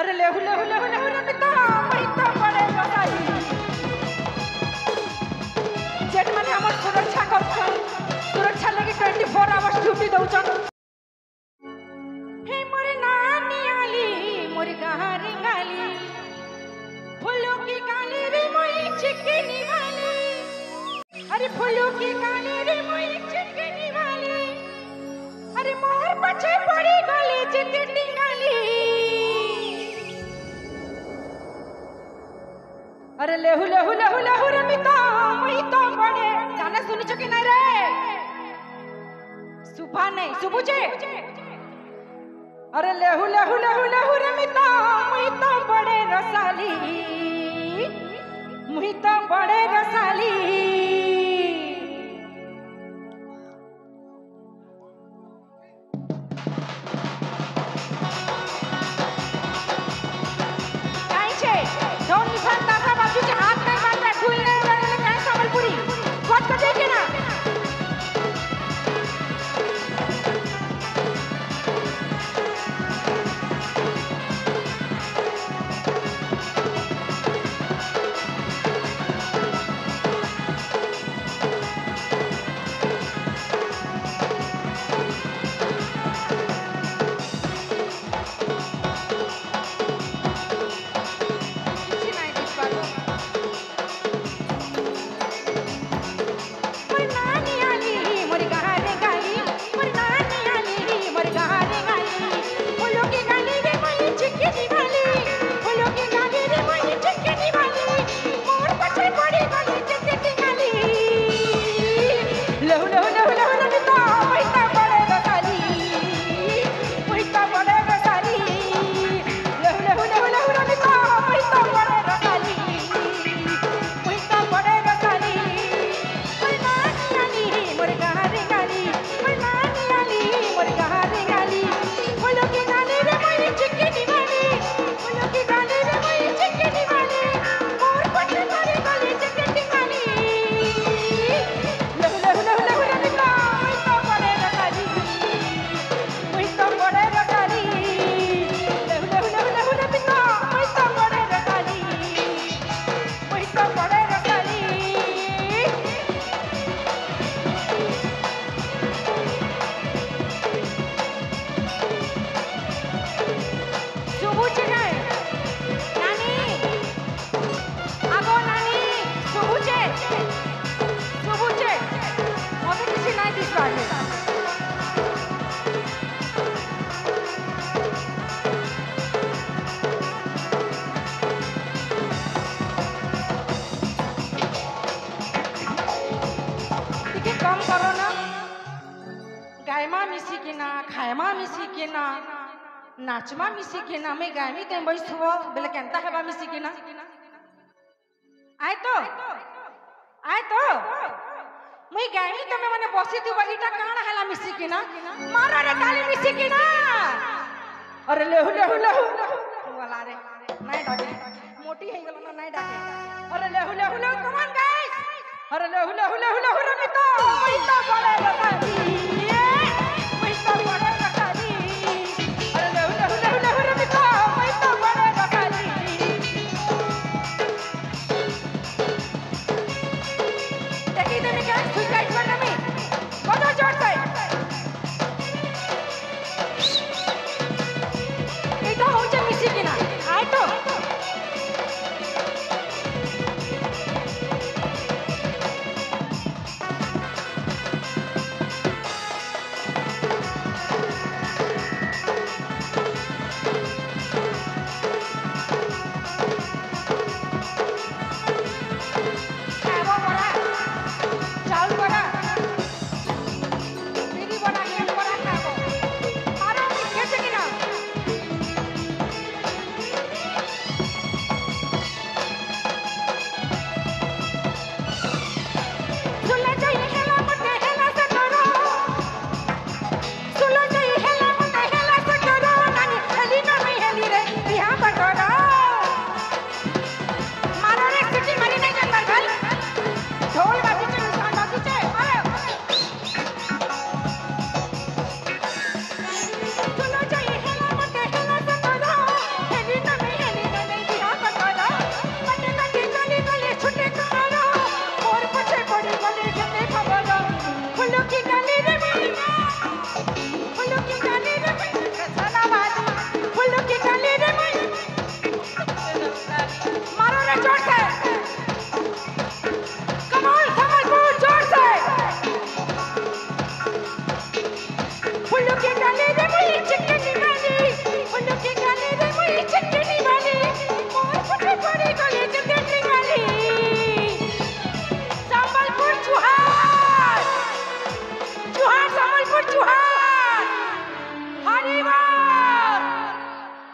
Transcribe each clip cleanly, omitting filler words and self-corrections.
अरे लेहु लेहु लेहु लेहु रे मिता महिता बड़े बसाई जेठ माने हमर सुरक्षा करछन सुरक्षा लगे 24 आवर्स ड्यूटी दउछन हे मोरे नानी आली मोरे गहारी गाली फूलों की काली रे मोई चिकनी वाली अरे फूलों की काली रे मोई चिकनी वाली अरे मोर पछे पड़ी गली चिकनी गाली अरे लेहु लेहु लेहु लेहु रे मिता महिता बड़े जाने सुनिछ कि नहीं रे सुभा नहीं सुबुचे अरे लेहु लेहु लेहु लेहु रे मिता महिता बड़े रसाली महिता बड़े रसाली नाचमा मिसी के ना मैं गामी ते बई सुबो बेले केनता हेबा मिसी के ना आय तो मैं गामी तमे माने बसी तू बगीटा काना हला मिसी के ना मारा रे काली मिसी के ना अरे लेहु लेहु लेहु वाला रे नहीं डाके मोटी हे गेलो ना नहीं डाके अरे लेहु लेहु लेहु कम ऑन गाइस अरे लेहु लेहु लेहु लेहु रे मिता महिता बड़े बताई महिता बड़े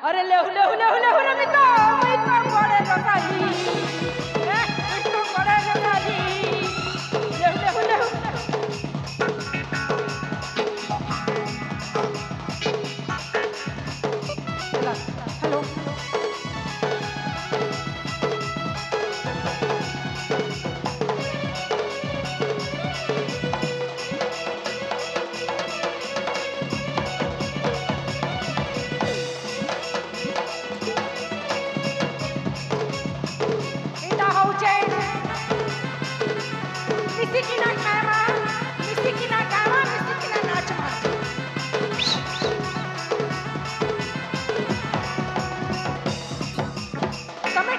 अरे लेहु लेहु लेहु लेहु रे मितो मितो बड़े लोकाली मितो बड़े लोकाली लेहु लेहु लेहु हेलो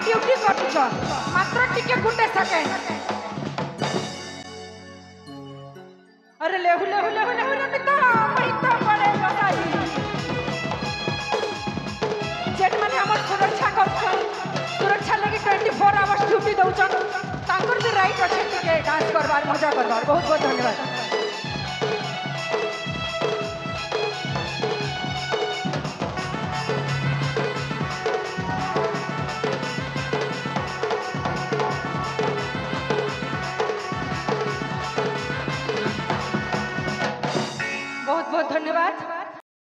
ड्यूटी करछ मात्र टिके गुटे सेकेंड अरे लेहु लेहु लेहु लेहु रे मितो मितो बड़े लोकाली जेट माने हमर सुरक्षा करछन सुरक्षा लगी 24 आवर्स ड्यूटी दउछन तांकर भी राइट अछि टिके डांस करबार मजा करबार बहुत बहुत धन्यवाद बहुत बहुत धन्यवाद।